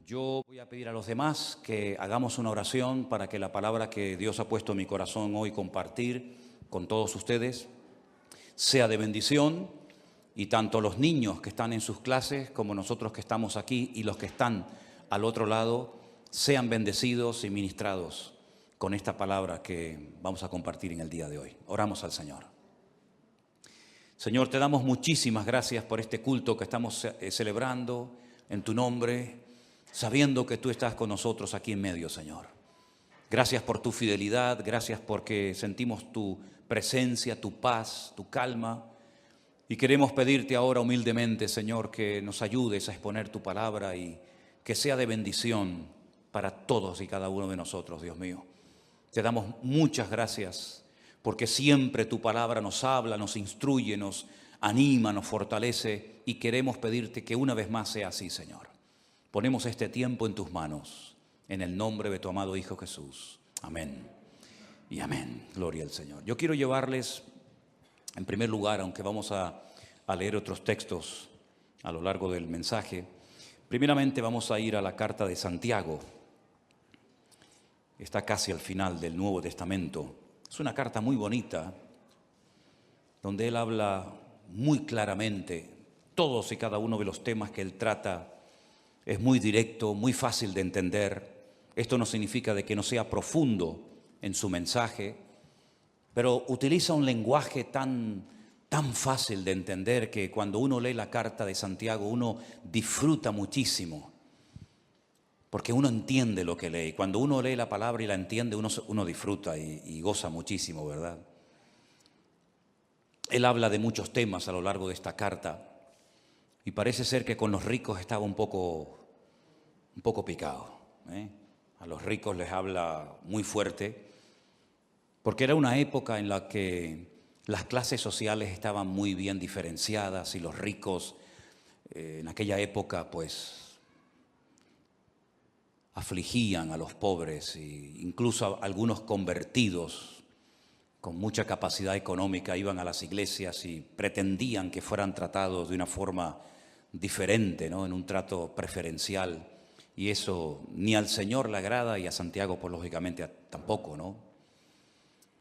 Yo voy a pedir a los demás que hagamos una oración para que la palabra que Dios ha puesto en mi corazón hoy compartir con todos ustedes sea de bendición, y tanto los niños que están en sus clases como nosotros que estamos aquí y los que están al otro lado sean bendecidos y ministrados con esta palabra que vamos a compartir en el día de hoy. Oramos al Señor. Señor, te damos muchísimas gracias por este culto que estamos celebrando en tu nombre, sabiendo que tú estás con nosotros aquí en medio, Señor. Gracias por tu fidelidad, gracias porque sentimos tu presencia, tu paz, tu calma. Y queremos pedirte ahora humildemente, Señor, que nos ayudes a exponer tu palabra y que sea de bendición para todos y cada uno de nosotros, Dios mío. Te damos muchas gracias porque siempre tu palabra nos habla, nos instruye, nos anima, nos fortalece, y queremos pedirte que una vez más sea así, Señor. Ponemos este tiempo en tus manos, en el nombre de tu amado Hijo Jesús. Amén y amén. Gloria al Señor. Yo quiero llevarles, en primer lugar, aunque vamos a leer otros textos a lo largo del mensaje, primeramente vamos a ir a la carta de Santiago. Está casi al final del Nuevo Testamento. Es una carta muy bonita, donde él habla muy claramente todos y cada uno de los temas que él trata. Es muy directo, muy fácil de entender. Esto no significa de que no sea profundo en su mensaje, pero utiliza un lenguaje tan fácil de entender que cuando uno lee la carta de Santiago uno disfruta muchísimo, porque uno entiende lo que lee. Cuando uno lee la palabra y la entiende, uno disfruta y goza muchísimo, ¿verdad? Él habla de muchos temas a lo largo de esta carta. Y parece ser que con los ricos estaba un poco picado, ¿eh? A los ricos les habla muy fuerte, porque era una época en la que las clases sociales estaban muy bien diferenciadas y los ricos en aquella época pues afligían a los pobres, e incluso algunos convertidos con mucha capacidad económica iban a las iglesias y pretendían que fueran tratados de una forma diferente, ¿no? En un trato preferencial, y eso ni al Señor le agrada y a Santiago pues lógicamente tampoco, ¿no?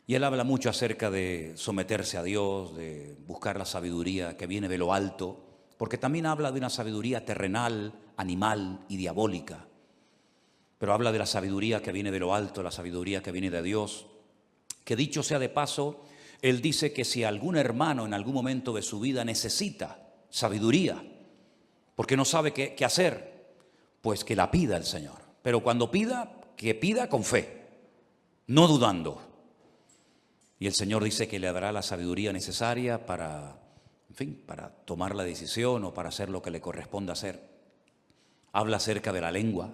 Y él habla mucho acerca de someterse a Dios, de buscar la sabiduría que viene de lo alto, porque también habla de una sabiduría terrenal, animal y diabólica, pero habla de la sabiduría que viene de lo alto, la sabiduría que viene de Dios, que dicho sea de paso, él dice que si algún hermano en algún momento de su vida necesita sabiduría, porque no sabe qué hacer, pues que la pida el Señor. Pero cuando pida, que pida con fe, no dudando. Y el Señor dice que le dará la sabiduría necesaria para, en fin, para tomar la decisión o para hacer lo que le corresponda hacer. Habla acerca de la lengua,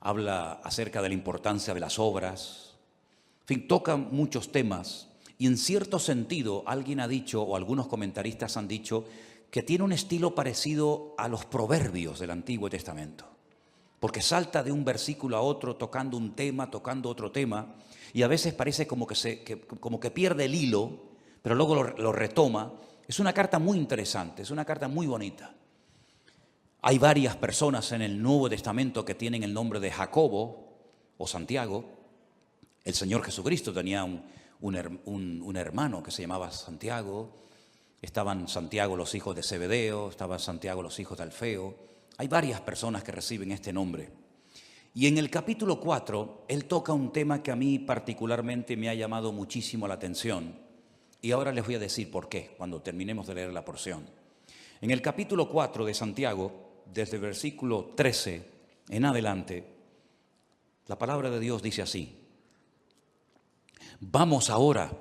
habla acerca de la importancia de las obras, en fin, toca muchos temas. Y en cierto sentido, alguien ha dicho, o algunos comentaristas han dicho, que tiene un estilo parecido a los proverbios del Antiguo Testamento, porque salta de un versículo a otro tocando un tema, tocando otro tema, y a veces parece como que pierde el hilo, pero luego lo retoma. Es una carta muy interesante, es una carta muy bonita. Hay varias personas en el Nuevo Testamento que tienen el nombre de Jacobo o Santiago. El Señor Jesucristo tenía un hermano que se llamaba Santiago. Estaban Santiago los hijos de Zebedeo, estaban Santiago los hijos de Alfeo. Hay varias personas que reciben este nombre. Y en el capítulo 4, él toca un tema que a mí particularmente me ha llamado muchísimo la atención. Y ahora les voy a decir por qué, cuando terminemos de leer la porción. En el capítulo 4 de Santiago, desde el versículo 13 en adelante, la palabra de Dios dice así: vamos ahora,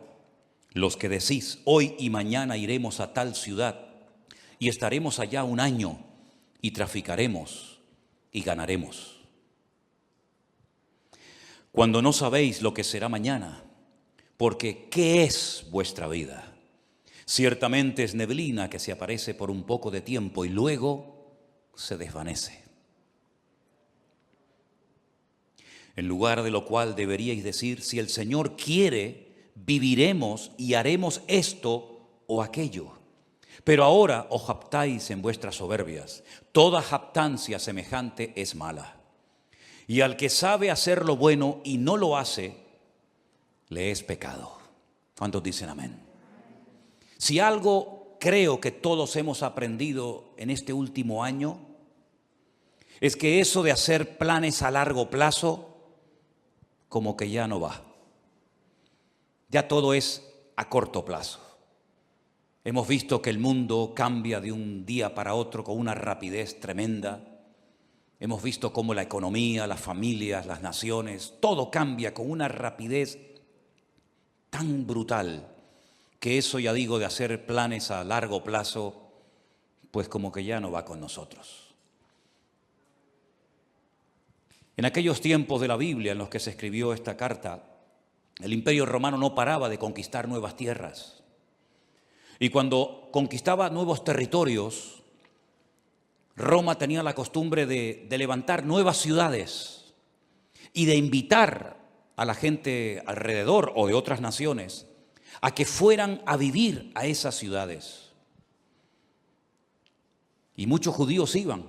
los que decís, hoy y mañana iremos a tal ciudad y estaremos allá un año y traficaremos y ganaremos. Cuando no sabéis lo que será mañana, porque ¿qué es vuestra vida? Ciertamente es neblina que se aparece por un poco de tiempo y luego se desvanece. En lugar de lo cual deberíais decir, si el Señor quiere, viviremos y haremos esto o aquello. Pero ahora os jactáis en vuestras soberbias. Toda jactancia semejante es mala. Y al que sabe hacer lo bueno y no lo hace, le es pecado. ¿Cuántos dicen amén? Si algo creo que todos hemos aprendido en este último año, es que eso de hacer planes a largo plazo, como que ya no va. Ya todo es a corto plazo. Hemos visto que el mundo cambia de un día para otro con una rapidez tremenda. Hemos visto cómo la economía, las familias, las naciones, todo cambia con una rapidez tan brutal que eso, ya digo, de hacer planes a largo plazo, pues como que ya no va con nosotros. En aquellos tiempos de la Biblia en los que se escribió esta carta, el Imperio Romano no paraba de conquistar nuevas tierras. Y cuando conquistaba nuevos territorios, Roma tenía la costumbre de levantar nuevas ciudades y de invitar a la gente alrededor o de otras naciones a que fueran a vivir a esas ciudades. Y muchos judíos iban,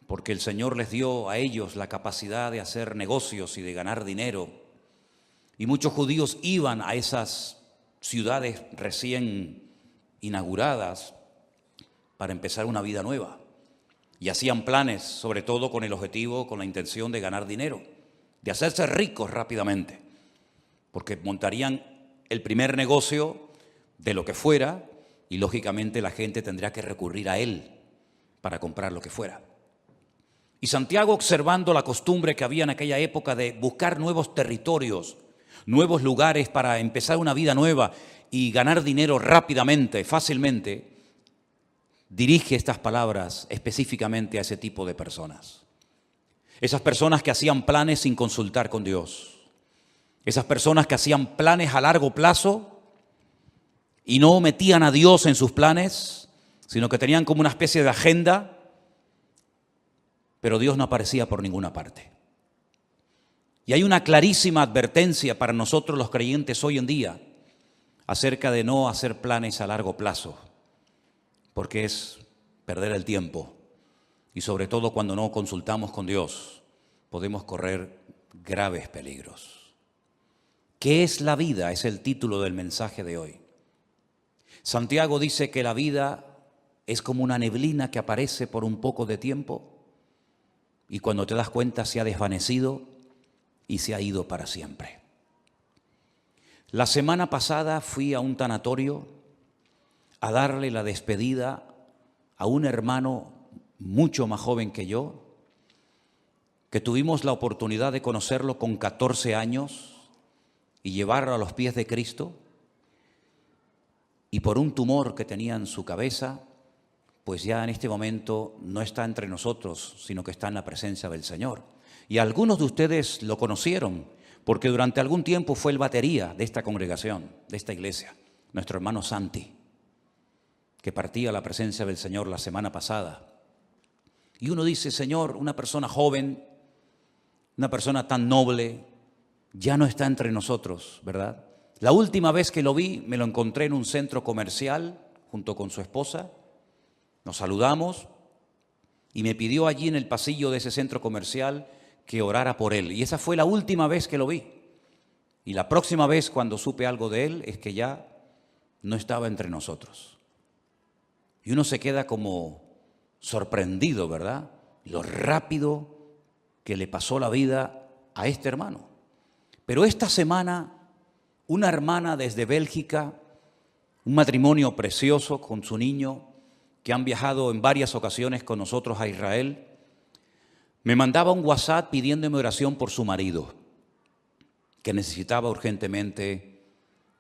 porque el Señor les dio a ellos la capacidad de hacer negocios y de ganar dinero. Y muchos judíos iban a esas ciudades recién inauguradas para empezar una vida nueva. Y hacían planes, sobre todo con el objetivo, con la intención de ganar dinero, de hacerse ricos rápidamente, porque montarían el primer negocio de lo que fuera y lógicamente la gente tendría que recurrir a él para comprar lo que fuera. Y Santiago, observando la costumbre que había en aquella época de buscar nuevos territorios, nuevos lugares para empezar una vida nueva y ganar dinero rápidamente, fácilmente, dirige estas palabras específicamente a ese tipo de personas. Esas personas que hacían planes sin consultar con Dios. Esas personas que hacían planes a largo plazo y no metían a Dios en sus planes, sino que tenían como una especie de agenda, pero Dios no aparecía por ninguna parte. Y hay una clarísima advertencia para nosotros los creyentes hoy en día acerca de no hacer planes a largo plazo, porque es perder el tiempo y sobre todo cuando no consultamos con Dios podemos correr graves peligros. ¿Qué es la vida? Es el título del mensaje de hoy. Santiago dice que la vida es como una neblina que aparece por un poco de tiempo y cuando te das cuenta se ha desvanecido y se ha ido para siempre. La semana pasada fui a un tanatorio a darle la despedida a un hermano mucho más joven que yo, que tuvimos la oportunidad de conocerlo con 14 años y llevarlo a los pies de Cristo, y por un tumor que tenía en su cabeza, pues ya en este momento no está entre nosotros, sino que está en la presencia del Señor. Y algunos de ustedes lo conocieron, porque durante algún tiempo fue el batería de esta congregación, de esta iglesia, nuestro hermano Santi, que partía a la presencia del Señor la semana pasada. Y uno dice, Señor, una persona joven, una persona tan noble, ya no está entre nosotros, ¿verdad? La última vez que lo vi, me lo encontré en un centro comercial junto con su esposa. Nos saludamos y me pidió allí en el pasillo de ese centro comercial que orara por él. Y esa fue la última vez que lo vi. Y la próxima vez cuando supe algo de él es que ya no estaba entre nosotros. Y uno se queda como sorprendido, ¿verdad? Lo rápido que le pasó la vida a este hermano. Pero esta semana, una hermana desde Bélgica, un matrimonio precioso con su niño, que han viajado en varias ocasiones con nosotros a Israel, me mandaba un WhatsApp pidiéndome oración por su marido, que necesitaba urgentemente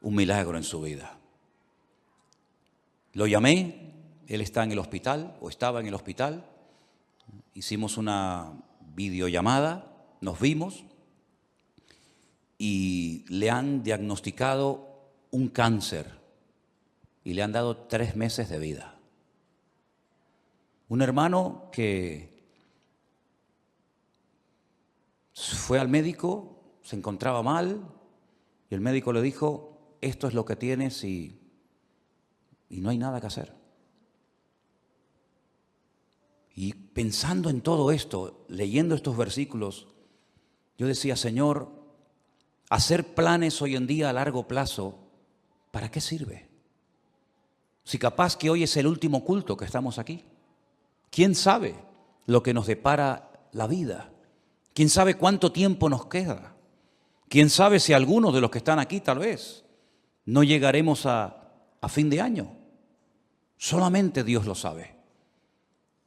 un milagro en su vida. Lo llamé, él está en el hospital, o estaba en el hospital, hicimos una videollamada, nos vimos y le han diagnosticado un cáncer y le han dado 3 meses de vida. Un hermano que fue al médico, se encontraba mal y el médico le dijo, esto es lo que tienes y no hay nada que hacer. Y pensando en todo esto, leyendo estos versículos, yo decía, Señor, hacer planes hoy en día a largo plazo, ¿para qué sirve? Si capaz que hoy es el último culto que estamos aquí. ¿Quién sabe lo que nos depara la vida? ¿Quién sabe cuánto tiempo nos queda? ¿Quién sabe si algunos de los que están aquí tal vez no llegaremos a fin de año? Solamente Dios lo sabe.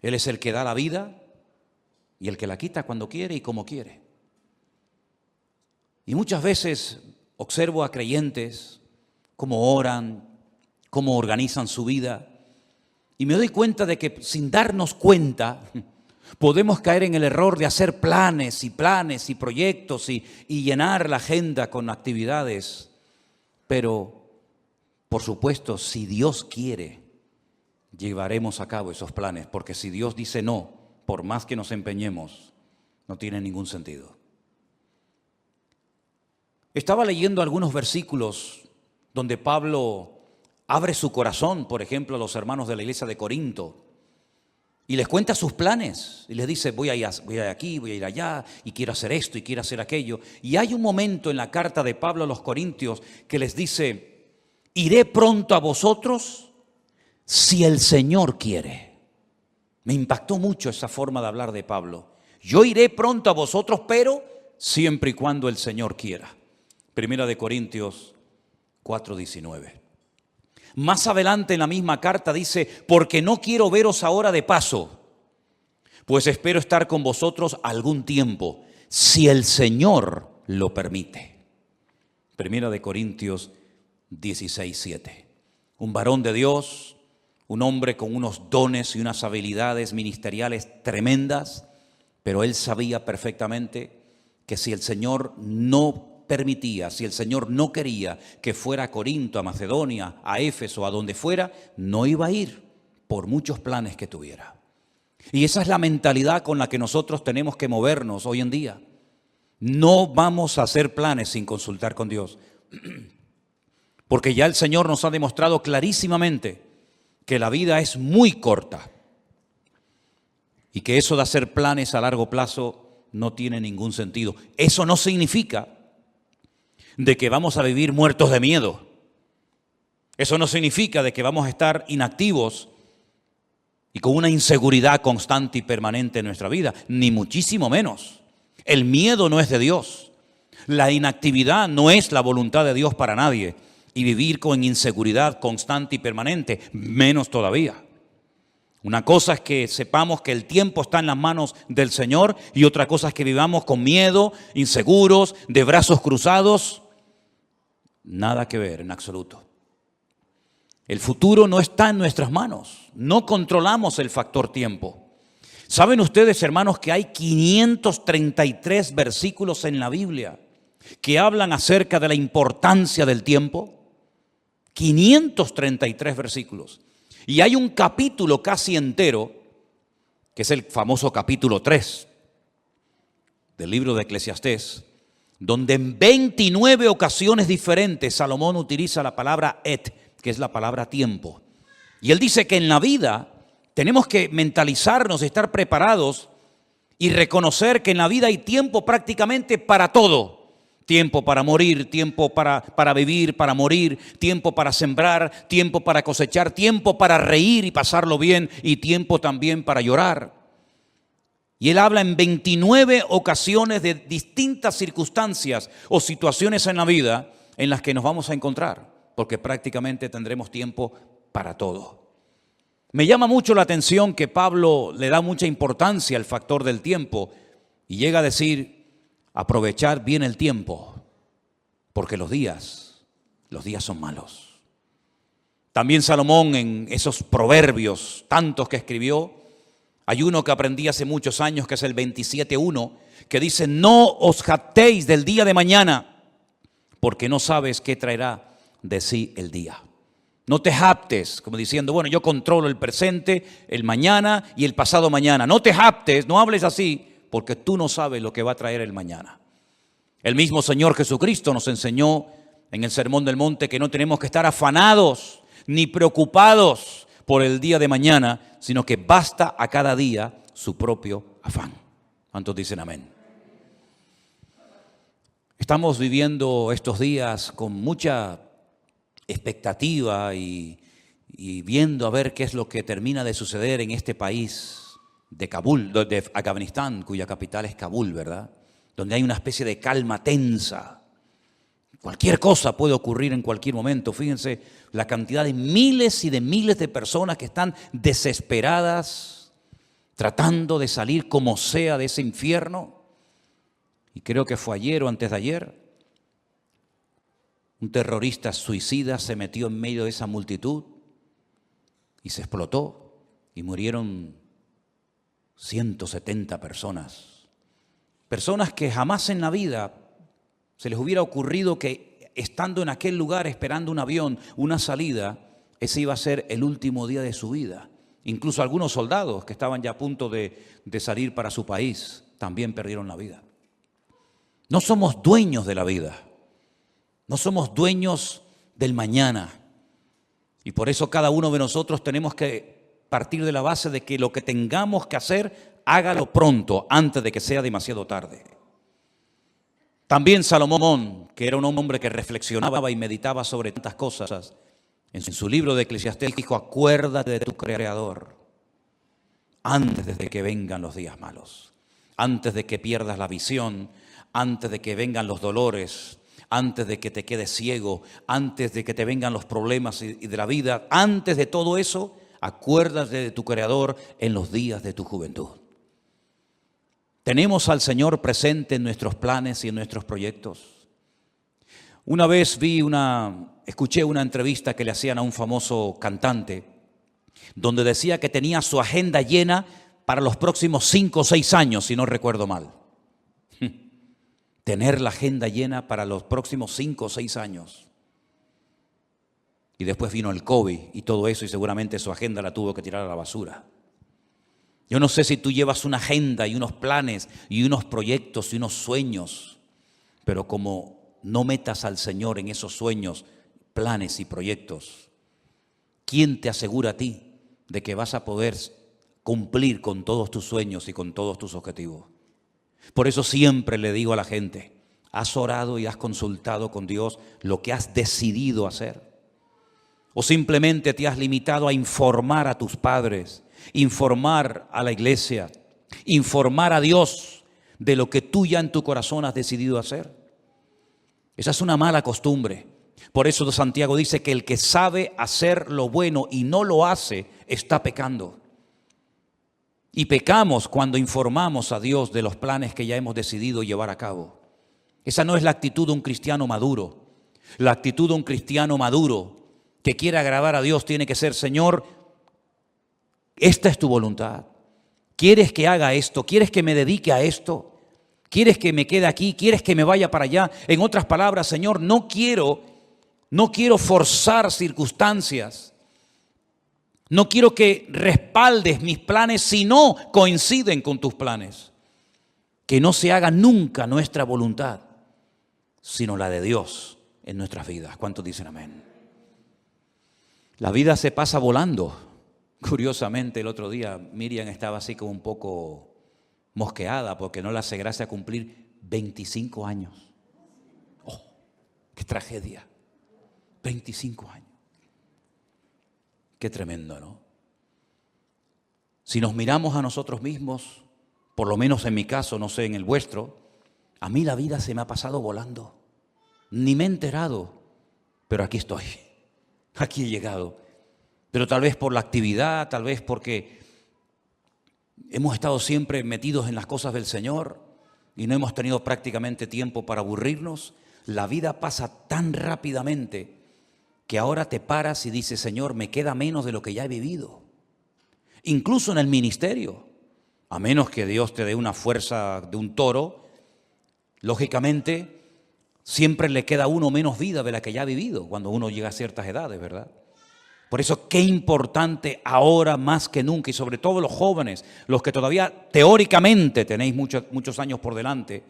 Él es el que da la vida y el que la quita cuando quiere y como quiere. Y muchas veces observo a creyentes cómo oran, cómo organizan su vida, y me doy cuenta de que sin darnos cuenta podemos caer en el error de hacer planes y proyectos y llenar la agenda con actividades. Pero, por supuesto, si Dios quiere, llevaremos a cabo esos planes, porque si Dios dice no, por más que nos empeñemos, no tiene ningún sentido. Estaba leyendo algunos versículos donde Pablo abre su corazón, por ejemplo, a los hermanos de la iglesia de Corinto, y les cuenta sus planes, y les dice, voy a ir aquí, voy a ir allá, y quiero hacer esto, y quiero hacer aquello. Y hay un momento en la carta de Pablo a los Corintios que les dice, iré pronto a vosotros si el Señor quiere. Me impactó mucho esa forma de hablar de Pablo. Yo iré pronto a vosotros, pero siempre y cuando el Señor quiera. Primera de Corintios 4:19. Más adelante en la misma carta dice, porque no quiero veros ahora de paso, pues espero estar con vosotros algún tiempo, si el Señor lo permite. Primera de Corintios 16:7. Un varón de Dios, un hombre con unos dones y unas habilidades ministeriales tremendas, pero él sabía perfectamente que si el Señor no permitía, si el Señor no quería que fuera a Corinto, a Macedonia, a Éfeso, a donde fuera, no iba a ir por muchos planes que tuviera. Y esa es la mentalidad con la que nosotros tenemos que movernos hoy en día. No vamos a hacer planes sin consultar con Dios, porque ya el Señor nos ha demostrado clarísimamente que la vida es muy corta y que eso de hacer planes a largo plazo no tiene ningún sentido. Eso no significa de que vamos a vivir muertos de miedo. Eso no significa de que vamos a estar inactivos y con una inseguridad constante y permanente en nuestra vida, ni muchísimo menos. El miedo no es de Dios. La inactividad no es la voluntad de Dios para nadie. Y vivir con inseguridad constante y permanente, menos todavía. Una cosa es que sepamos que el tiempo está en las manos del Señor y otra cosa es que vivamos con miedo, inseguros, de brazos cruzados. Nada que ver en absoluto. El futuro no está en nuestras manos. No controlamos el factor tiempo. ¿Saben ustedes, hermanos, que hay 533 versículos en la Biblia que hablan acerca de la importancia del tiempo? 533 versículos. Y hay un capítulo casi entero, que es el famoso capítulo 3 del libro de Eclesiastés, donde en 29 ocasiones diferentes Salomón utiliza la palabra et, que es la palabra tiempo. Y él dice que en la vida tenemos que mentalizarnos, estar preparados y reconocer que en la vida hay tiempo prácticamente para todo. Tiempo para morir, tiempo para vivir, para morir, tiempo para sembrar, tiempo para cosechar, tiempo para reír y pasarlo bien y tiempo también para llorar. Y él habla en 29 ocasiones de distintas circunstancias o situaciones en la vida en las que nos vamos a encontrar, porque prácticamente tendremos tiempo para todo. Me llama mucho la atención que Pablo le da mucha importancia al factor del tiempo y llega a decir, aprovechar bien el tiempo, porque los días son malos. También Salomón en esos proverbios tantos que escribió, hay uno que aprendí hace muchos años que es el 27:1, que dice, no os jactéis del día de mañana, porque no sabes qué traerá de sí el día. No te jactes, como diciendo, bueno, yo controlo el presente, el mañana y el pasado mañana. No te jactes, no hables así, porque tú no sabes lo que va a traer el mañana. El mismo Señor Jesucristo nos enseñó en el Sermón del Monte que no tenemos que estar afanados ni preocupados por el día de mañana, sino que basta a cada día su propio afán. ¿Cuántos dicen amén? Estamos viviendo estos días con mucha expectativa y viendo a ver qué es lo que termina de suceder en este país de Kabul, de Afganistán, cuya capital es Kabul, ¿verdad? Donde hay una especie de calma tensa. Cualquier cosa puede ocurrir en cualquier momento. Fíjense la cantidad de miles y de miles de personas que están desesperadas, tratando de salir como sea de ese infierno. Y creo que fue ayer o antes de ayer, un terrorista suicida se metió en medio de esa multitud y se explotó y murieron 170 personas. Personas que jamás en la vida se les hubiera ocurrido que estando en aquel lugar esperando un avión, una salida, ese iba a ser el último día de su vida. Incluso algunos soldados que estaban ya a punto de salir para su país también perdieron la vida. No somos dueños de la vida, no somos dueños del mañana. Y por eso cada uno de nosotros tenemos que partir de la base de que lo que tengamos que hacer, hágalo pronto, antes de que sea demasiado tarde. También Salomón, que era un hombre que reflexionaba y meditaba sobre tantas cosas, en su libro de Eclesiastés dijo: acuérdate de tu Creador antes de que vengan los días malos, antes de que pierdas la visión, antes de que vengan los dolores, antes de que te quedes ciego, antes de que te vengan los problemas y de la vida, antes de todo eso, acuérdate de tu Creador en los días de tu juventud. ¿Tenemos al Señor presente en nuestros planes y en nuestros proyectos? Una vez escuché una entrevista que le hacían a un famoso cantante, donde decía que tenía su agenda llena para los próximos 5 o 6 años, si no recuerdo mal. Tener la agenda llena para los próximos 5 o 6 años. Y después vino el COVID y todo eso, y seguramente su agenda la tuvo que tirar a la basura. Yo no sé si tú llevas una agenda y unos planes y unos proyectos y unos sueños, pero como no metas al Señor en esos sueños, planes y proyectos, ¿quién te asegura a ti de que vas a poder cumplir con todos tus sueños y con todos tus objetivos? Por eso siempre le digo a la gente: ¿has orado y has consultado con Dios lo que has decidido hacer? ¿O simplemente te has limitado a informar a tus padres, informar a la iglesia, informar a Dios de lo que tú ya en tu corazón has decidido hacer? Esa es una mala costumbre. Por eso Santiago dice que el que sabe hacer lo bueno y no lo hace, está pecando. Y pecamos cuando informamos a Dios de los planes que ya hemos decidido llevar a cabo. Esa no es la actitud de un cristiano maduro. La actitud de un cristiano maduro que quiere agradar a Dios tiene que ser: Señor, esta es tu voluntad. ¿Quieres que haga esto? ¿Quieres que me dedique a esto? ¿Quieres que me quede aquí? ¿Quieres que me vaya para allá? En otras palabras, Señor, no quiero forzar circunstancias. No quiero que respaldes mis planes si no coinciden con tus planes. Que no se haga nunca nuestra voluntad, sino la de Dios en nuestras vidas. ¿Cuántos dicen amén? La vida se pasa volando. Curiosamente, el otro día Miriam estaba así como un poco mosqueada porque no le hace gracia cumplir 25 años. ¡Oh, qué tragedia! 25 años. Qué tremendo, ¿no? Si nos miramos a nosotros mismos, por lo menos en mi caso, no sé en el vuestro, a mí la vida se me ha pasado volando. Ni me he enterado, pero aquí estoy, aquí he llegado. Pero tal vez por la actividad, tal vez porque hemos estado siempre metidos en las cosas del Señor y no hemos tenido prácticamente tiempo para aburrirnos. La vida pasa tan rápidamente que ahora te paras y dices: Señor, me queda menos de lo que ya he vivido. Incluso en el ministerio, a menos que Dios te dé una fuerza de un toro, lógicamente siempre le queda a uno menos vida de la que ya ha vivido cuando uno llega a ciertas edades, ¿verdad? Por eso qué importante ahora más que nunca, y sobre todo los jóvenes, los que todavía teóricamente tenéis muchos años por delante,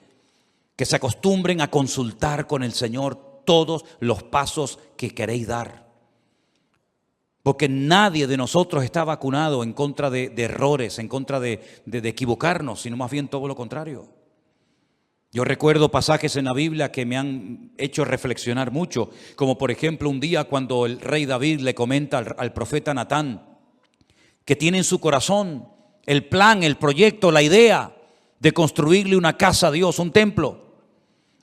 que se acostumbren a consultar con el Señor todos los pasos que queréis dar. Porque nadie de nosotros está vacunado en contra de errores, en contra de equivocarnos, sino más bien todo lo contrario. Yo recuerdo pasajes en la Biblia que me han hecho reflexionar mucho, como por ejemplo un día cuando el rey David le comenta al profeta Natán que tiene en su corazón el plan, el proyecto, la idea de construirle una casa a Dios, un templo.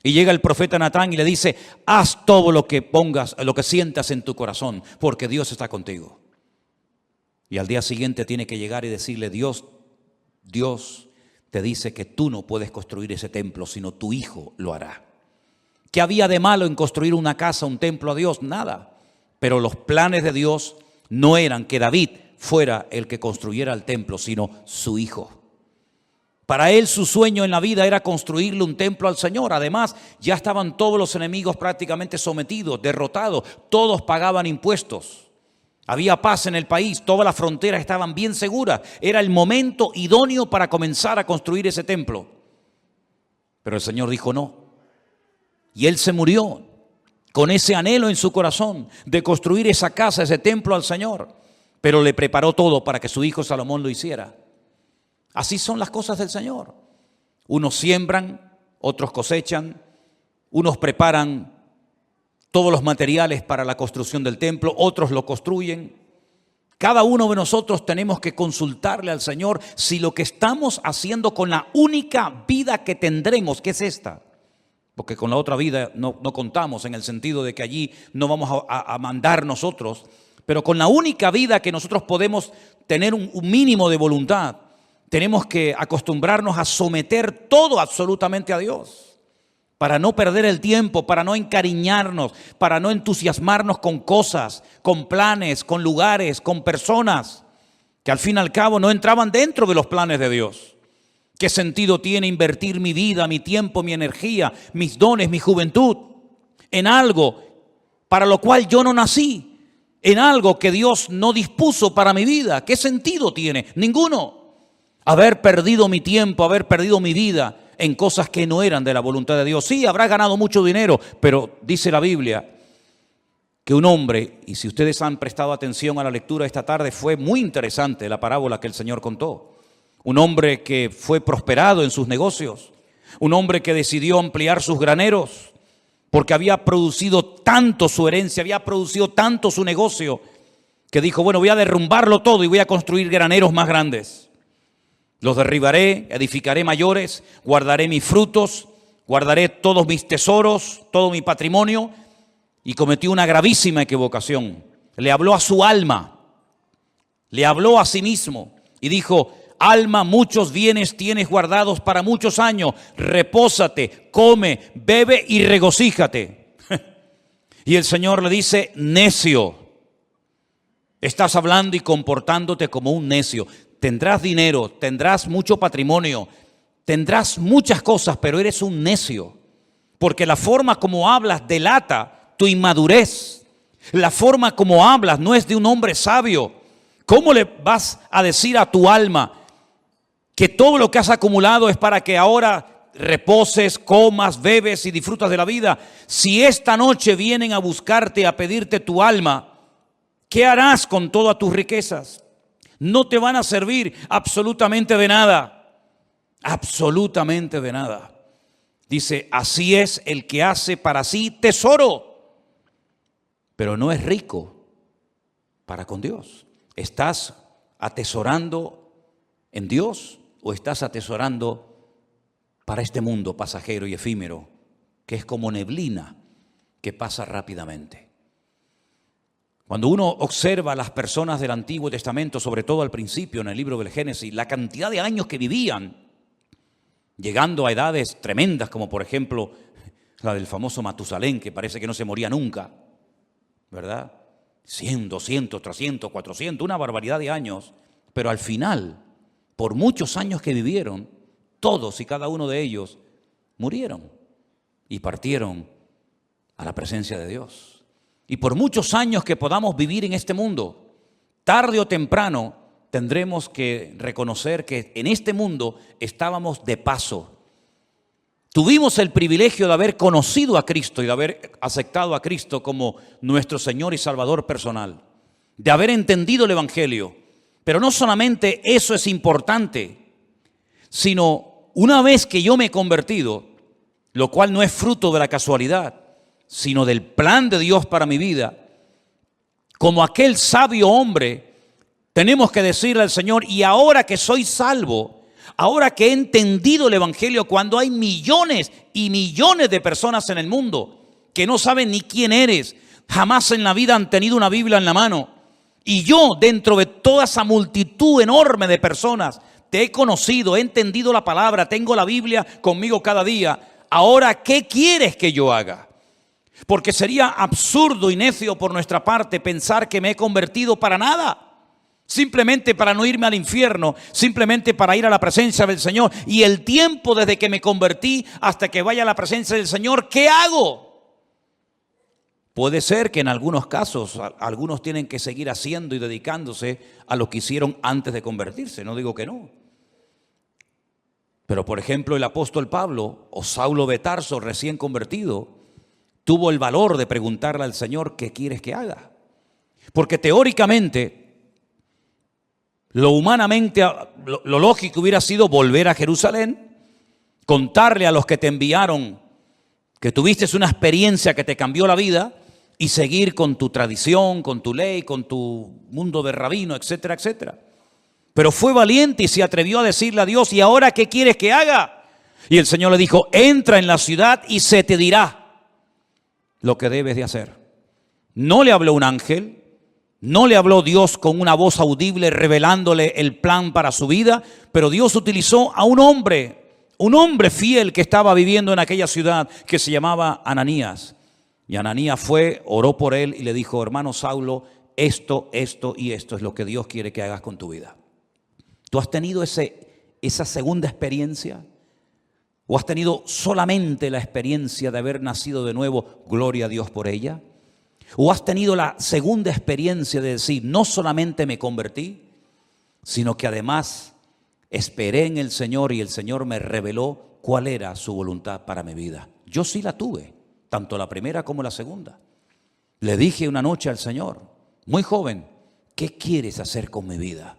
Y llega el profeta Natán y le dice: haz todo lo que pongas, lo que sientas en tu corazón, porque Dios está contigo. Y al día siguiente tiene que llegar y decirle: Dios te dice que tú no puedes construir ese templo, sino tu hijo lo hará. ¿Qué había de malo en construir una casa, un templo a Dios? Nada. Pero los planes de Dios no eran que David fuera el que construyera el templo, sino su hijo. Para él su sueño en la vida era construirle un templo al Señor. Además, ya estaban todos los enemigos prácticamente sometidos, derrotados. Todos pagaban impuestos. Había paz en el país, todas las fronteras estaban bien seguras. Era el momento idóneo para comenzar a construir ese templo. Pero el Señor dijo no. Y él se murió con ese anhelo en su corazón de construir esa casa, ese templo al Señor. Pero le preparó todo para que su hijo Salomón lo hiciera. Así son las cosas del Señor. Unos siembran, otros cosechan, unos preparan todos los materiales para la construcción del templo, otros lo construyen. Cada uno de nosotros tenemos que consultarle al Señor si lo que estamos haciendo con la única vida que tendremos, que es esta, porque con la otra vida no contamos, en el sentido de que allí no vamos a mandar nosotros, pero con la única vida que nosotros podemos tener un mínimo de voluntad, tenemos que acostumbrarnos a someter todo absolutamente a Dios, para no perder el tiempo, para no encariñarnos, para no entusiasmarnos con cosas, con planes, con lugares, con personas que al fin y al cabo no entraban dentro de los planes de Dios. ¿Qué sentido tiene invertir mi vida, mi tiempo, mi energía, mis dones, mi juventud en algo para lo cual yo no nací, en algo que Dios no dispuso para mi vida? ¿Qué sentido tiene? Ninguno. Haber perdido mi tiempo, haber perdido mi vida en cosas que no eran de la voluntad de Dios. Sí, habrá ganado mucho dinero, pero dice la Biblia que un hombre, y si ustedes han prestado atención a la lectura esta tarde, fue muy interesante la parábola que el Señor contó. Un hombre que fue prosperado en sus negocios, un hombre que decidió ampliar sus graneros, porque había producido tanto su herencia, había producido tanto su negocio, que dijo: bueno, voy a derrumbarlo todo y voy a construir graneros más grandes. Los derribaré, edificaré mayores, guardaré mis frutos, guardaré todos mis tesoros, todo mi patrimonio. Y cometió una gravísima equivocación. Le habló a su alma, le habló a sí mismo y dijo: alma, muchos bienes tienes guardados para muchos años, repósate, come, bebe y regocíjate. Y el Señor le dice: necio, estás hablando y comportándote como un necio. Tendrás dinero, tendrás mucho patrimonio, tendrás muchas cosas, pero eres un necio. Porque la forma como hablas delata tu inmadurez. La forma como hablas no es de un hombre sabio. ¿Cómo le vas a decir a tu alma que todo lo que has acumulado es para que ahora reposes, comas, bebes y disfrutas de la vida? Si esta noche vienen a buscarte, a pedirte tu alma, ¿qué harás con todas tus riquezas? No te van a servir absolutamente de nada. Absolutamente de nada. Dice: así es el que hace para sí tesoro, pero no es rico para con Dios. ¿Estás atesorando en Dios o estás atesorando para este mundo pasajero y efímero, que es como neblina que pasa rápidamente? Cuando uno observa a las personas del Antiguo Testamento, sobre todo al principio en el libro del Génesis, la cantidad de años que vivían, llegando a edades tremendas, como por ejemplo la del famoso Matusalén, que parece que no se moría nunca, ¿verdad? 100, 200, 300, 400, una barbaridad de años. Pero al final, por muchos años que vivieron, todos y cada uno de ellos murieron y partieron a la presencia de Dios. Y por muchos años que podamos vivir en este mundo, tarde o temprano tendremos que reconocer que en este mundo estábamos de paso. Tuvimos el privilegio de haber conocido a Cristo y de haber aceptado a Cristo como nuestro Señor y Salvador personal. de haber entendido el Evangelio. Pero no solamente eso es importante, sino una vez que yo me he convertido, lo cual no es fruto de la casualidad, sino del plan de Dios para mi vida, como aquel sabio hombre, tenemos que decirle al Señor, y ahora que soy salvo, ahora que he entendido el Evangelio, cuando hay millones y millones de personas en el mundo que no saben ni quién eres, jamás en la vida han tenido una Biblia en la mano, y yo dentro de toda esa multitud enorme de personas te he conocido, he entendido la palabra, tengo la Biblia conmigo cada día, ahora ¿qué quieres que yo haga? Porque sería absurdo y necio por nuestra parte pensar que me he convertido para nada. Simplemente para no irme al infierno, simplemente para ir a la presencia del Señor. Y el tiempo desde que me convertí hasta que vaya a la presencia del Señor, ¿qué hago? Puede ser que en algunos casos algunos tienen que seguir haciendo y dedicándose a lo que hicieron antes de convertirse, no digo que no. Pero por ejemplo el apóstol Pablo o Saulo de Tarso recién convertido tuvo el valor de preguntarle al Señor, ¿qué quieres que haga? Porque teóricamente, lo humanamente, lo lógico hubiera sido volver a Jerusalén, contarle a los que te enviaron que tuviste una experiencia que te cambió la vida y seguir con tu tradición, con tu ley, con tu mundo de rabino, etcétera, etcétera. Pero fue valiente y se atrevió a decirle a Dios, ¿y ahora qué quieres que haga? Y el Señor le dijo, entra en la ciudad y se te dirá lo que debes de hacer. No le habló un ángel, no le habló Dios con una voz audible revelándole el plan para su vida, pero Dios utilizó a un hombre fiel que estaba viviendo en aquella ciudad que se llamaba Ananías. Y Ananías fue, oró por él y le dijo, hermano Saulo, esto y esto es lo que Dios quiere que hagas con tu vida. ¿Tú has tenido esa segunda experiencia? ¿O has tenido solamente la experiencia de haber nacido de nuevo, gloria a Dios por ella? ¿O has tenido la segunda experiencia de decir, no solamente me convertí, sino que además esperé en el Señor y el Señor me reveló cuál era su voluntad para mi vida? Yo sí la tuve, tanto la primera como la segunda. Le dije una noche al Señor, muy joven, ¿qué quieres hacer con mi vida?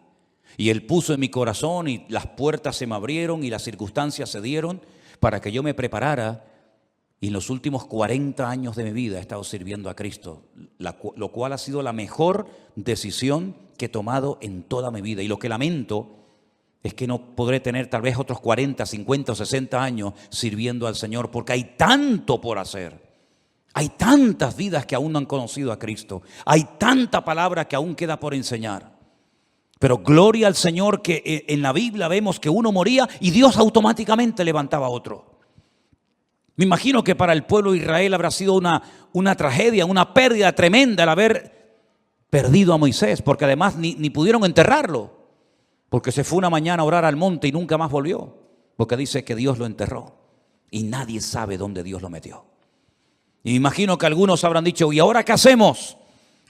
Y Él puso en mi corazón y las puertas se me abrieron y las circunstancias se dieron para que yo me preparara. Y en los últimos 40 años de mi vida he estado sirviendo a Cristo, lo cual ha sido la mejor decisión que he tomado en toda mi vida. Y lo que lamento es que no podré tener tal vez otros 40, 50 o 60 años sirviendo al Señor, porque hay tanto por hacer. Hay tantas vidas que aún no han conocido a Cristo. Hay tanta palabra que aún queda por enseñar. Pero gloria al Señor que en la Biblia vemos que uno moría y Dios automáticamente levantaba a otro. Me imagino que para el pueblo de Israel habrá sido una tragedia, una pérdida tremenda el haber perdido a Moisés, porque además ni pudieron enterrarlo, porque se fue una mañana a orar al monte y nunca más volvió, porque dice que Dios lo enterró y nadie sabe dónde Dios lo metió. Y me imagino que algunos habrán dicho, ¿y ahora qué hacemos?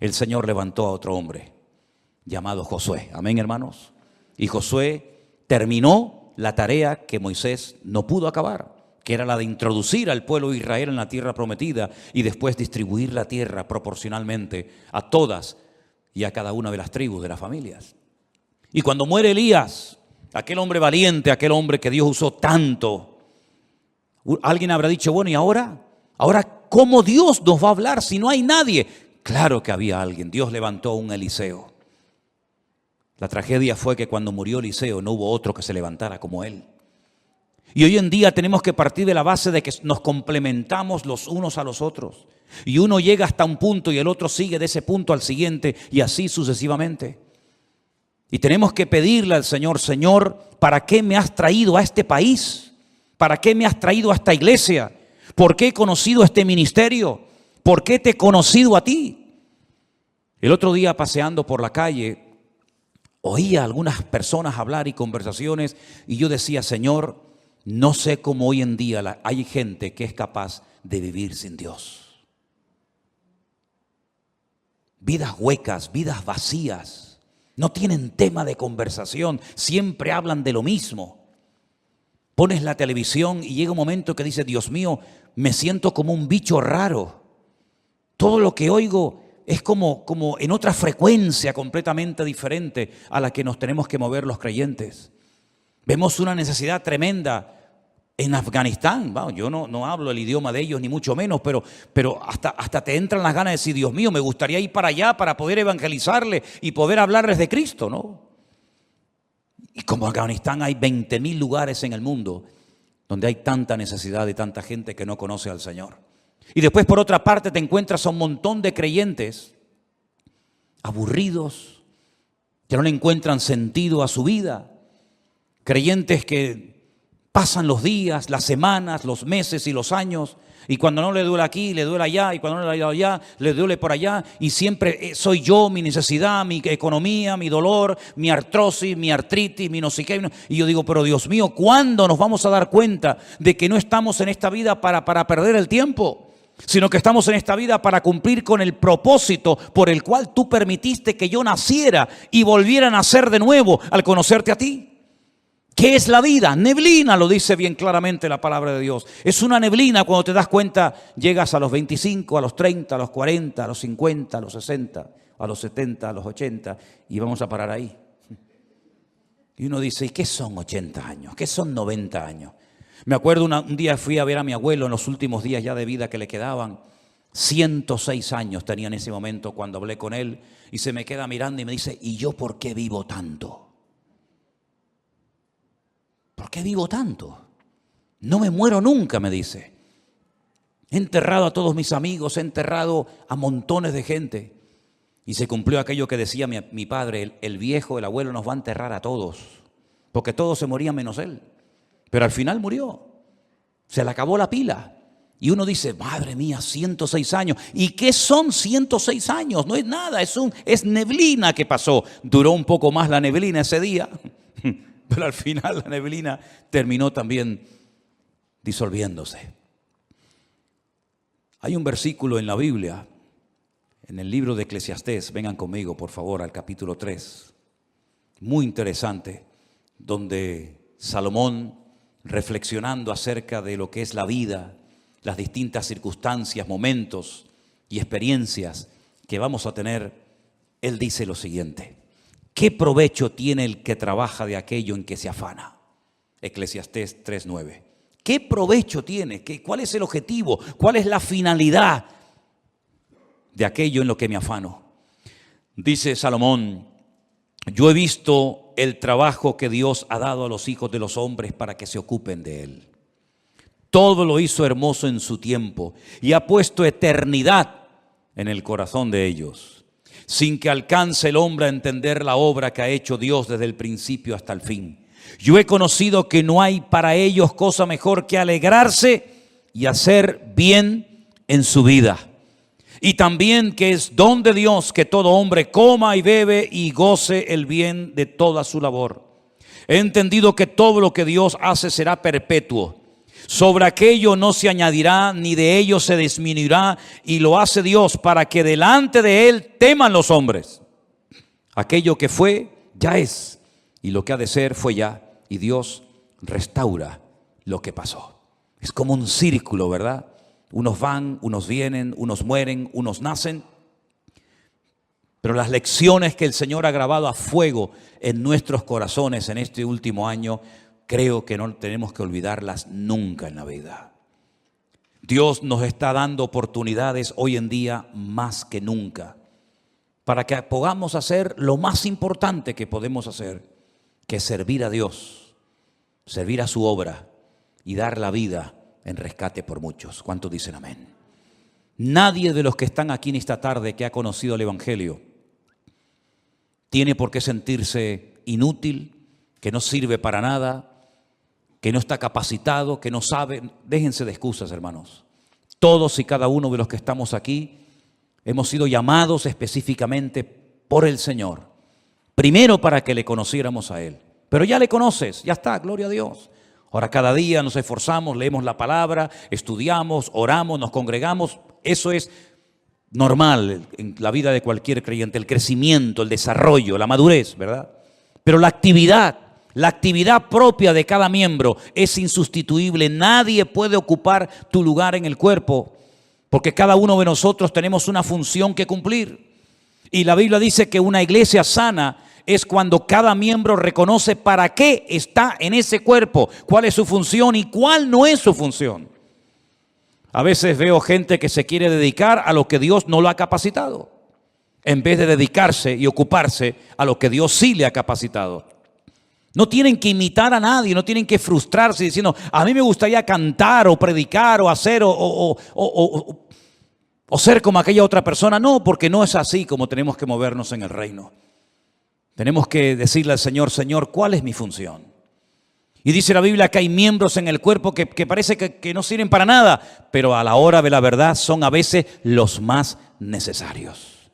El Señor levantó a otro hombre llamado Josué. Amén, hermanos. Y Josué terminó la tarea que Moisés no pudo acabar, que era la de introducir al pueblo de Israel en la tierra prometida y después distribuir la tierra proporcionalmente a todas y a cada una de las tribus de las familias. Y cuando muere Elías, aquel hombre valiente, aquel hombre que Dios usó tanto, alguien habrá dicho, bueno, ¿y ahora? ¿Ahora cómo Dios nos va a hablar si no hay nadie? Claro que había alguien. Dios levantó a un Eliseo. La tragedia fue que cuando murió Eliseo no hubo otro que se levantara como él. Y hoy en día tenemos que partir de la base de que nos complementamos los unos a los otros. Y uno llega hasta un punto y el otro sigue de ese punto al siguiente y así sucesivamente. Y tenemos que pedirle al Señor, Señor, ¿para qué me has traído a este país? ¿Para qué me has traído a esta iglesia? ¿Por qué he conocido este ministerio? ¿Por qué te he conocido a ti? El otro día paseando por la calle, oía a algunas personas hablar y conversaciones y yo decía, Señor, no sé cómo hoy en día hay gente que es capaz de vivir sin Dios. Vidas huecas, vidas vacías, no tienen tema de conversación, siempre hablan de lo mismo. Pones la televisión y llega un momento que dices, Dios mío, me siento como un bicho raro. Todo lo que oigo es como en otra frecuencia completamente diferente a la que nos tenemos que mover los creyentes. Vemos una necesidad tremenda en Afganistán. Bueno, yo no hablo el idioma de ellos ni mucho menos, pero hasta te entran las ganas de decir, Dios mío, me gustaría ir para allá para poder evangelizarles y poder hablarles de Cristo, ¿no? Y como en Afganistán hay 20.000 lugares en el mundo donde hay tanta necesidad y tanta gente que no conoce al Señor. Y después, por otra parte, te encuentras a un montón de creyentes aburridos, que no le encuentran sentido a su vida. Creyentes que pasan los días, las semanas, los meses y los años, y cuando no le duele aquí, le duele allá, y cuando no le duele allá, le duele por allá, y siempre soy yo, mi necesidad, mi economía, mi dolor, mi artrosis, mi artritis, mi no sé qué. Y yo digo, pero Dios mío, ¿cuándo nos vamos a dar cuenta de que no estamos en esta vida para perder el tiempo? Sino que estamos en esta vida para cumplir con el propósito por el cual tú permitiste que yo naciera y volviera a nacer de nuevo al conocerte a ti. ¿Qué es la vida? Neblina, lo dice bien claramente la palabra de Dios. Es una neblina. Cuando te das cuenta, llegas a los 25, a los 30, a los 40, a los 50, a los 60, a los 70, a los 80 y vamos a parar ahí. Y uno dice, ¿y qué son 80 años? ¿Qué son 90 años? Me acuerdo un día fui a ver a mi abuelo en los últimos días ya de vida que le quedaban. 106 años tenía en ese momento cuando hablé con él y se me queda mirando y me dice, ¿y yo por qué vivo tanto? ¿Por qué vivo tanto? No me muero nunca, me dice. He enterrado a todos mis amigos, he enterrado a montones de gente. Y se cumplió aquello que decía mi padre, el viejo, el abuelo nos va a enterrar a todos, porque todos se morían menos él. Pero al final murió, se le acabó la pila. Y uno dice, madre mía, 106 años. ¿Y qué son 106 años? No es nada, es neblina que pasó. Duró un poco más la neblina ese día, pero al final la neblina terminó también disolviéndose. Hay un versículo en la Biblia, en el libro de Eclesiastés, vengan conmigo por favor al capítulo 3, muy interesante, donde Salomón, reflexionando acerca de lo que es la vida, las distintas circunstancias, momentos y experiencias que vamos a tener, él dice lo siguiente: ¿qué provecho tiene el que trabaja de aquello en que se afana? Eclesiastés 3:9. ¿Qué provecho tiene? ¿Cuál es el objetivo? ¿Cuál es la finalidad de aquello en lo que me afano? Dice Salomón, yo he visto el trabajo que Dios ha dado a los hijos de los hombres para que se ocupen de él. Todo lo hizo hermoso en su tiempo y ha puesto eternidad en el corazón de ellos, sin que alcance el hombre a entender la obra que ha hecho Dios desde el principio hasta el fin. Yo he conocido que no hay para ellos cosa mejor que alegrarse y hacer bien en su vida. Y también que es don de Dios que todo hombre coma y bebe y goce el bien de toda su labor. He entendido que todo lo que Dios hace será perpetuo. Sobre aquello no se añadirá ni de ello se disminuirá, y lo hace Dios para que delante de él teman los hombres. Aquello que fue ya es, y lo que ha de ser fue ya, y Dios restaura lo que pasó. Es como un círculo, ¿verdad? Unos van, unos vienen, unos mueren, unos nacen. Pero las lecciones que el Señor ha grabado a fuego en nuestros corazones en este último año, creo que no tenemos que olvidarlas nunca en la vida. Dios nos está dando oportunidades hoy en día más que nunca para que podamos hacer lo más importante que podemos hacer, que es servir a Dios, servir a su obra y dar la vida en rescate por muchos. ¿Cuántos dicen amén? Nadie de los que están aquí en esta tarde que ha conocido el Evangelio tiene por qué sentirse inútil, que no sirve para nada, que no está capacitado, que no sabe. Déjense de excusas, hermanos. Todos y cada uno de los que estamos aquí hemos sido llamados específicamente por el Señor. Primero para que le conociéramos a Él. Pero ya le conoces, ya está, gloria a Dios. Ahora cada día nos esforzamos, leemos la palabra, estudiamos, oramos, nos congregamos. Eso es normal en la vida de cualquier creyente, el crecimiento, el desarrollo, la madurez, ¿verdad? Pero la actividad propia de cada miembro es insustituible. Nadie puede ocupar tu lugar en el cuerpo porque cada uno de nosotros tenemos una función que cumplir. Y la Biblia dice que una iglesia sana es cuando cada miembro reconoce para qué está en ese cuerpo, cuál es su función y cuál no es su función. A veces veo gente que se quiere dedicar a lo que Dios no lo ha capacitado, en vez de dedicarse y ocuparse a lo que Dios sí le ha capacitado. No tienen que imitar a nadie, no tienen que frustrarse diciendo, a mí me gustaría cantar o predicar o hacer o ser como aquella otra persona. No, porque no es así como tenemos que movernos en el reino. Tenemos que decirle al Señor, Señor, ¿cuál es mi función? Y dice la Biblia que hay miembros en el cuerpo que parece que no sirven para nada, pero a la hora de la verdad son a veces los más necesarios.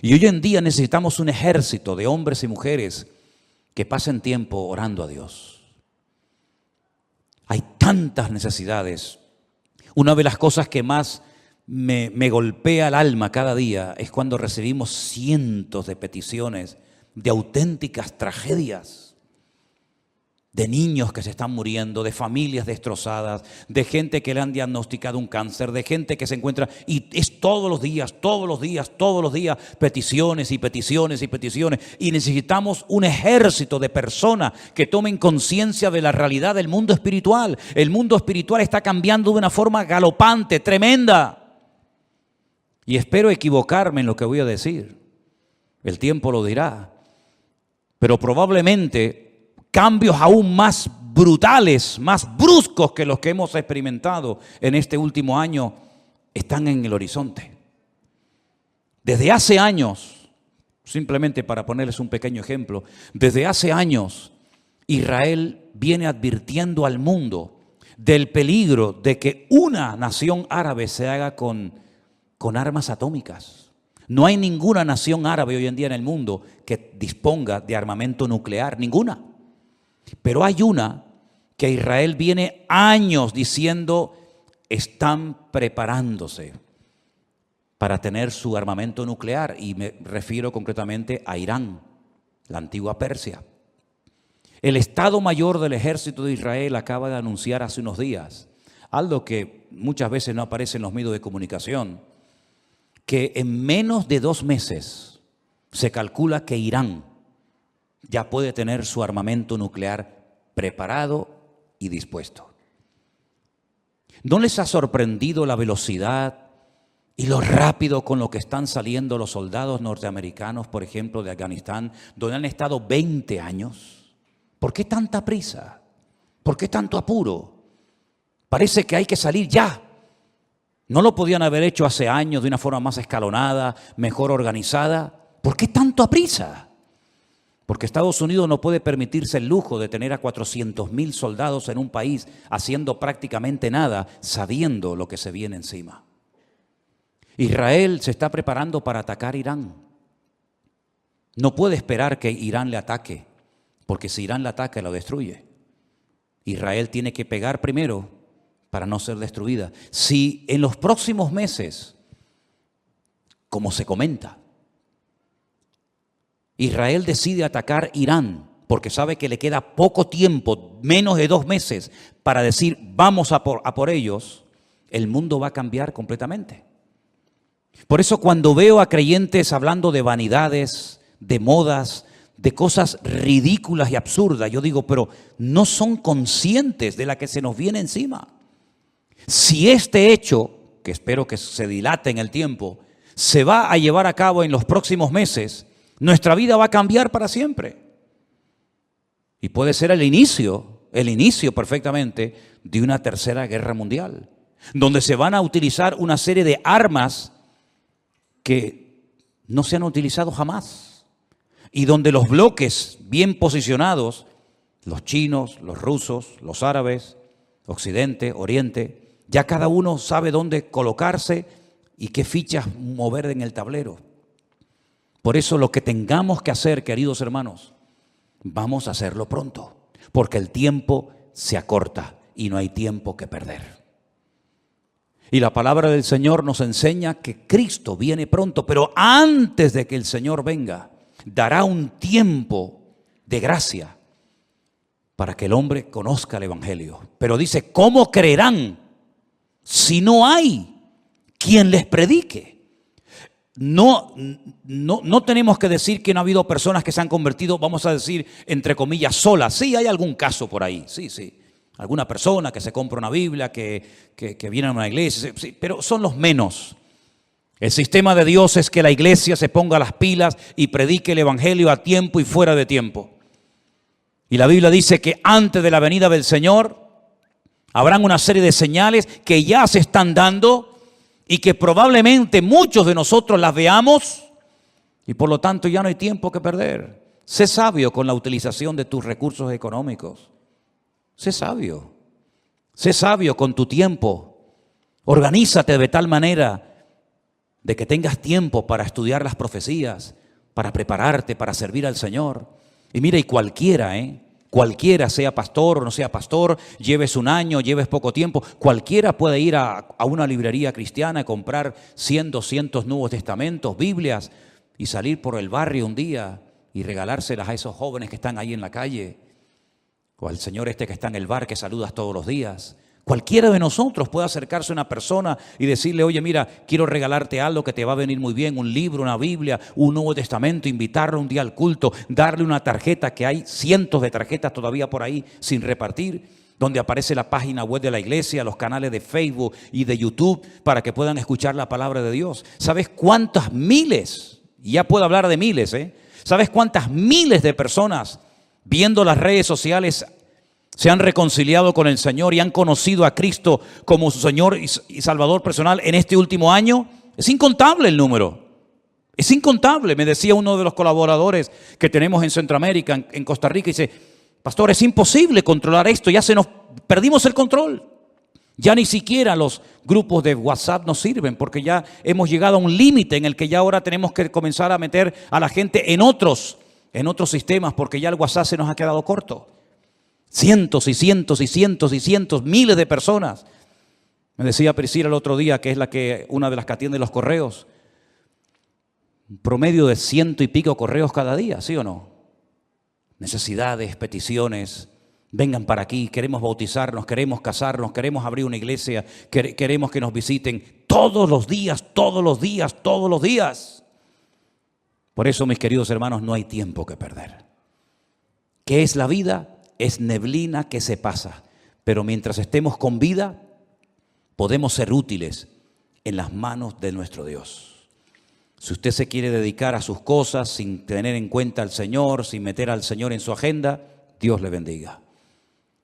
Y hoy en día necesitamos un ejército de hombres y mujeres que pasen tiempo orando a Dios. Hay tantas necesidades. Una de las cosas que más me golpea el alma cada día es cuando recibimos cientos de peticiones de auténticas tragedias, de niños que se están muriendo, de familias destrozadas, de gente que le han diagnosticado un cáncer, de gente que se encuentra, y es todos los días, peticiones y peticiones y peticiones, y necesitamos un ejército de personas que tomen conciencia de la realidad del mundo espiritual. El mundo espiritual está cambiando de una forma galopante, tremenda, y espero equivocarme en lo que voy a decir, el tiempo lo dirá, pero probablemente cambios aún más brutales, más bruscos que los que hemos experimentado en este último año están en el horizonte. Desde hace años, simplemente para ponerles un pequeño ejemplo, desde hace años Israel viene advirtiendo al mundo del peligro de que una nación árabe se haga con armas atómicas. No hay ninguna nación árabe hoy en día en el mundo que disponga de armamento nuclear, ninguna. Pero hay una que Israel viene años diciendo están preparándose para tener su armamento nuclear, y me refiero concretamente a Irán, la antigua Persia. El Estado Mayor del Ejército de Israel acaba de anunciar hace unos días algo que muchas veces no aparece en los medios de comunicación, que en menos de 2 meses se calcula que Irán ya puede tener su armamento nuclear preparado y dispuesto. ¿No les ha sorprendido la velocidad y lo rápido con lo que están saliendo los soldados norteamericanos, por ejemplo, de Afganistán, donde han estado 20 años? ¿Por qué tanta prisa? ¿Por qué tanto apuro? Parece que hay que salir ya. ¿No lo podían haber hecho hace años de una forma más escalonada, mejor organizada? ¿Por qué tanto a prisa? Porque Estados Unidos no puede permitirse el lujo de tener a 400,000 soldados en un país haciendo prácticamente nada, sabiendo lo que se viene encima. Israel se está preparando para atacar Irán. No puede esperar que Irán le ataque, porque si Irán le ataca, lo destruye. Israel tiene que pegar primero para no ser destruida. Si en los próximos meses, como se comenta, Israel decide atacar Irán, porque sabe que le queda poco tiempo, menos de 2 meses, para decir vamos a por ellos, el mundo va a cambiar completamente. Por eso cuando veo a creyentes hablando de vanidades, de modas, de cosas ridículas y absurdas, yo digo, pero no son conscientes de la que se nos viene encima. Si este hecho, que espero que se dilate en el tiempo, se va a llevar a cabo en los próximos meses, nuestra vida va a cambiar para siempre. Y puede ser el inicio perfectamente de una tercera guerra mundial, donde se van a utilizar una serie de armas que no se han utilizado jamás, y donde los bloques bien posicionados, los chinos, los rusos, los árabes, Occidente, Oriente, ya cada uno sabe dónde colocarse y qué fichas mover en el tablero. Por eso lo que tengamos que hacer, queridos hermanos, vamos a hacerlo pronto, porque el tiempo se acorta y no hay tiempo que perder. Y la palabra del Señor nos enseña que Cristo viene pronto, pero antes de que el Señor venga, dará un tiempo de gracia para que el hombre conozca el Evangelio. Pero dice, ¿cómo creerán si no hay quien les predique. No tenemos que decir que no ha habido personas que se han convertido, vamos a decir, entre comillas, solas. Sí, hay algún caso por ahí, sí. Alguna persona que se compra una Biblia, que viene a una iglesia, sí, pero son los menos. El sistema de Dios es que la iglesia se ponga las pilas y predique el evangelio a tiempo y fuera de tiempo. Y la Biblia dice que antes de la venida del Señor habrán una serie de señales que ya se están dando y que probablemente muchos de nosotros las veamos y por lo tanto ya no hay tiempo que perder. Sé sabio con la utilización de tus recursos económicos. Sé sabio con tu tiempo. Organízate de tal manera de que tengas tiempo para estudiar las profecías, para prepararte, para servir al Señor. Y mira, y cualquiera, sea pastor o no sea pastor, lleves un año, lleves poco tiempo, cualquiera puede ir a una librería cristiana y comprar 100, 200 Nuevos Testamentos, Biblias, y salir por el barrio un día y regalárselas a esos jóvenes que están ahí en la calle, o al señor que está en el bar que saludas todos los días. Cualquiera de nosotros puede acercarse a una persona y decirle, oye, mira, quiero regalarte algo que te va a venir muy bien, un libro, una Biblia, un Nuevo Testamento, invitarlo un día al culto, darle una tarjeta, que hay cientos de tarjetas todavía por ahí sin repartir, donde aparece la página web de la iglesia, los canales de Facebook y de YouTube, para que puedan escuchar la palabra de Dios. ¿Sabes cuántas miles? Y ya puedo hablar de miles, ¿Sabes cuántas miles de personas viendo las redes sociales se han reconciliado con el Señor y han conocido a Cristo como su Señor y Salvador personal en este último año? Es incontable el número. Es incontable. Me decía uno de los colaboradores que tenemos en Centroamérica, en Costa Rica, y dice, pastor, es imposible controlar esto, perdimos el control. Ya ni siquiera los grupos de WhatsApp nos sirven porque ya hemos llegado a un límite en el que ya ahora tenemos que comenzar a meter a la gente en otros sistemas porque ya el WhatsApp se nos ha quedado corto. Cientos y cientos y cientos y cientos, miles de personas. Me decía Priscila el otro día, que es una de las que atiende los correos, un promedio de 100 y pico correos cada día, ¿sí o no? Necesidades, peticiones, vengan para aquí, queremos bautizarnos, queremos casarnos, queremos abrir una iglesia, queremos que nos visiten todos los días, todos los días, todos los días. Por eso, mis queridos hermanos, no hay tiempo que perder. ¿Qué es la vida? Es neblina que se pasa, pero mientras estemos con vida, podemos ser útiles en las manos de nuestro Dios. Si usted se quiere dedicar a sus cosas sin tener en cuenta al Señor, sin meter al Señor en su agenda, Dios le bendiga.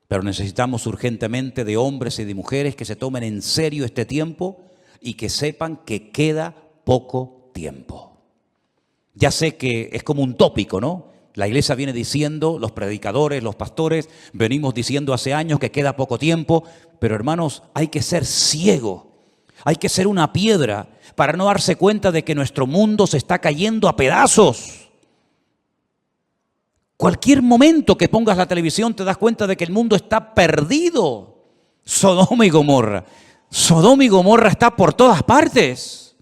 Pero necesitamos urgentemente de hombres y de mujeres que se tomen en serio este tiempo y que sepan que queda poco tiempo. Ya sé que es como un tópico, ¿no? La iglesia viene diciendo, los predicadores, los pastores, venimos diciendo hace años que queda poco tiempo, pero hermanos, hay que ser ciego, hay que ser una piedra para no darse cuenta de que nuestro mundo se está cayendo a pedazos. Cualquier momento que pongas la televisión te das cuenta de que el mundo está perdido. Sodoma y Gomorra está por todas partes.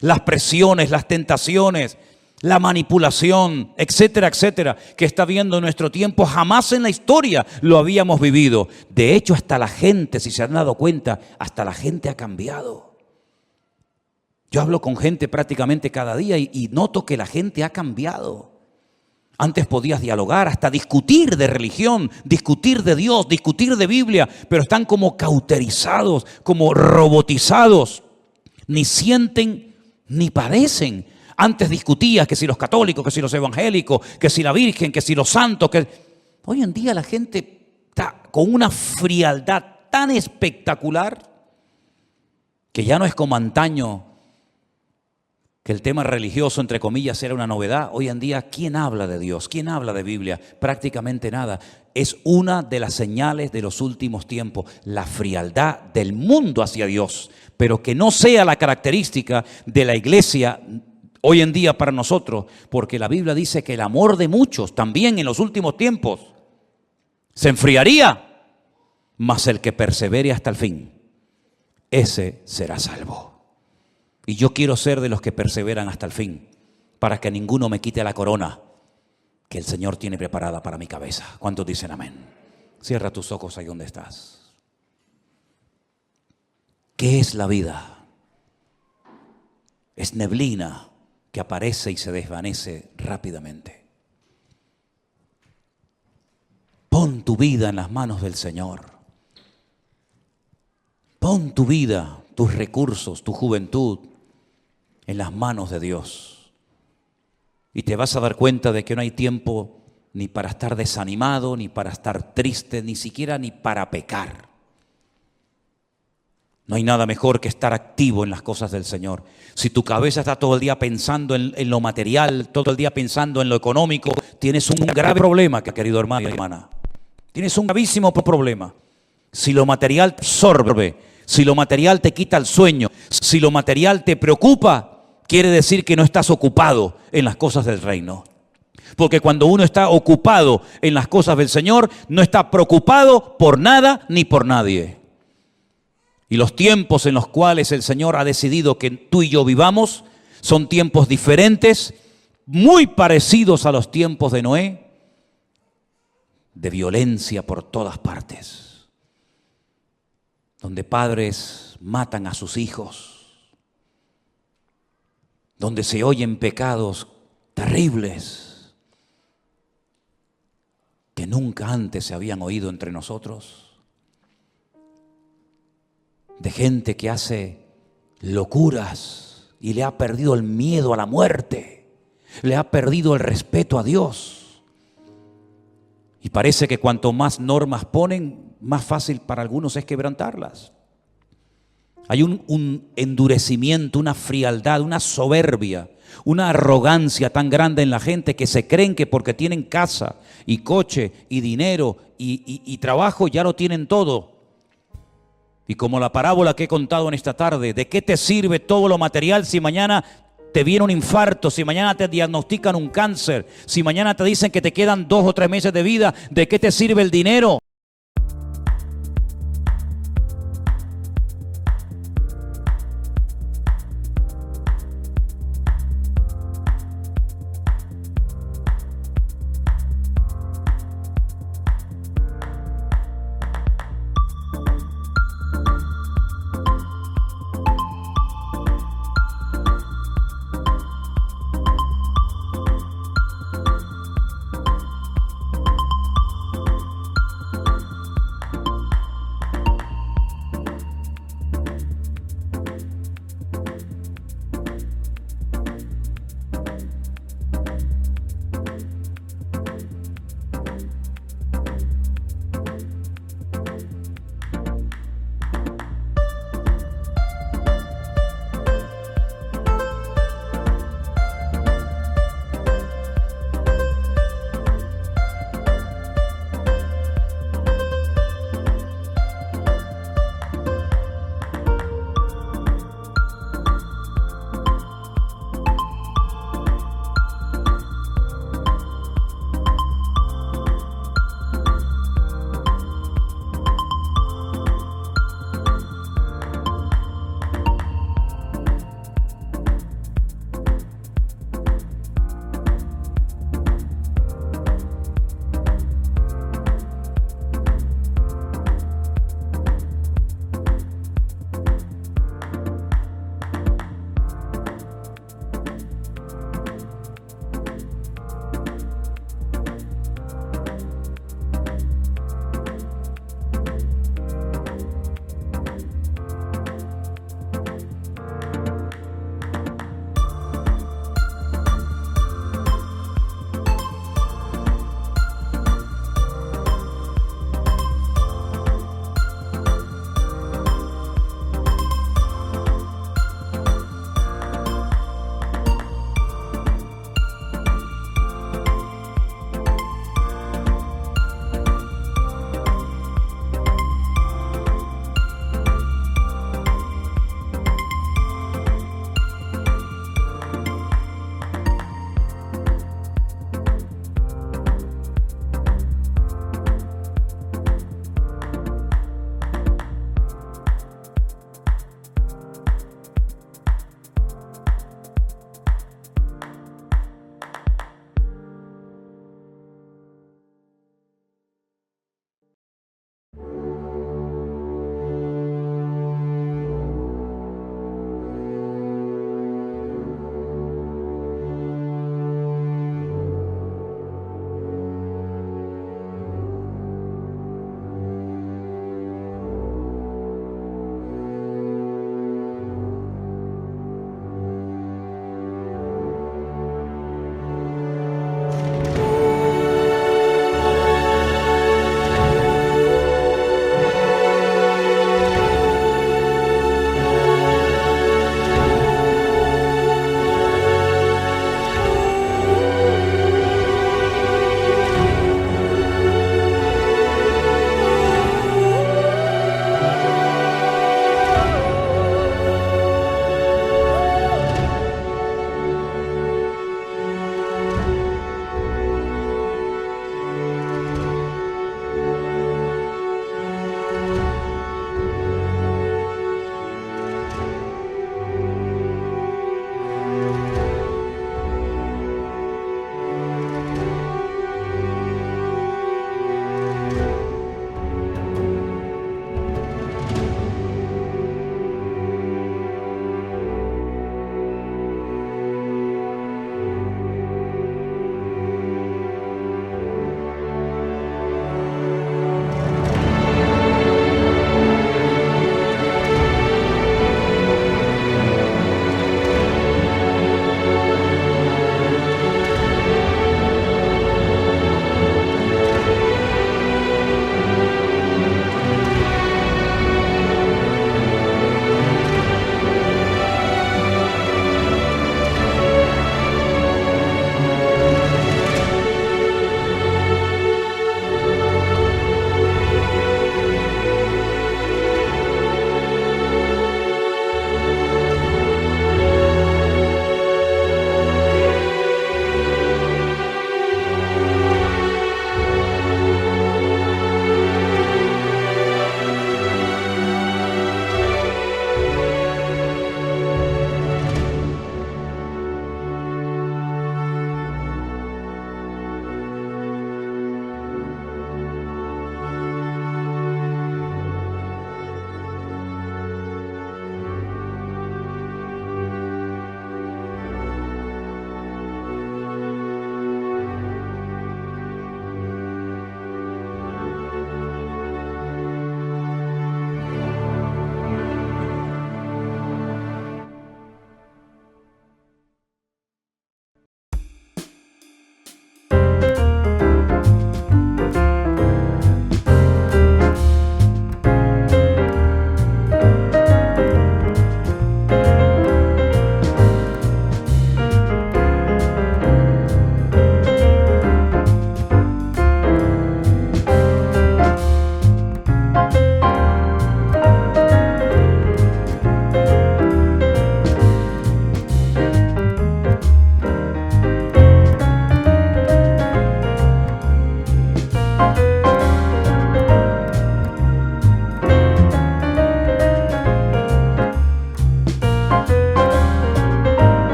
Las presiones, las tentaciones, la manipulación, etcétera, etcétera, que está viendo en nuestro tiempo, jamás en la historia lo habíamos vivido. De hecho, hasta la gente, si se han dado cuenta, hasta la gente ha cambiado. Yo hablo con gente prácticamente cada día y noto que la gente ha cambiado. Antes podías dialogar, hasta discutir de religión, discutir de Dios, discutir de Biblia, pero están como cauterizados, como robotizados. Ni sienten ni padecen. Antes discutías que si los católicos, que si los evangélicos, que si la Virgen, que si los santos. Hoy en día la gente está con una frialdad tan espectacular que ya no es como antaño, que el tema religioso, entre comillas, era una novedad. Hoy en día, ¿quién habla de Dios? ¿Quién habla de Biblia? Prácticamente nada. Es una de las señales de los últimos tiempos, la frialdad del mundo hacia Dios, pero que no sea la característica de la iglesia hoy en día para nosotros, porque la Biblia dice que el amor de muchos también en los últimos tiempos se enfriaría, mas el que persevere hasta el fin, ese será salvo. Y yo quiero ser de los que perseveran hasta el fin, para que ninguno me quite la corona que el Señor tiene preparada para mi cabeza. ¿Cuántos dicen amén? Cierra tus ojos ahí donde estás. ¿Qué es la vida? Es neblina que aparece y se desvanece rápidamente. Pon tu vida en las manos del Señor. Pon tu vida, tus recursos, tu juventud en las manos de Dios. Y te vas a dar cuenta de que no hay tiempo ni para estar desanimado, ni para estar triste, ni siquiera ni para pecar. No hay nada mejor que estar activo en las cosas del Señor. Si tu cabeza está todo el día pensando en lo material, todo el día pensando en lo económico, tienes un grave problema, querido hermano y hermana. Tienes un gravísimo problema. Si lo material te absorbe, si lo material te quita el sueño, si lo material te preocupa, quiere decir que no estás ocupado en las cosas del reino. Porque cuando uno está ocupado en las cosas del Señor, no está preocupado por nada ni por nadie. Y los tiempos en los cuales el Señor ha decidido que tú y yo vivamos son tiempos diferentes, muy parecidos a los tiempos de Noé, de violencia por todas partes, donde padres matan a sus hijos, donde se oyen pecados terribles que nunca antes se habían oído entre nosotros, de gente que hace locuras y le ha perdido el miedo a la muerte, le ha perdido el respeto a Dios. Y parece que cuanto más normas ponen, más fácil para algunos es quebrantarlas. Hay un endurecimiento, una frialdad, una soberbia, una arrogancia tan grande en la gente que se creen que porque tienen casa y coche y dinero y trabajo ya lo tienen todo. Y como la parábola que he contado en esta tarde, ¿de qué te sirve todo lo material si mañana te viene un infarto, si mañana te diagnostican un cáncer, si mañana te dicen que te quedan 2 o 3 meses de vida? ¿De qué te sirve el dinero?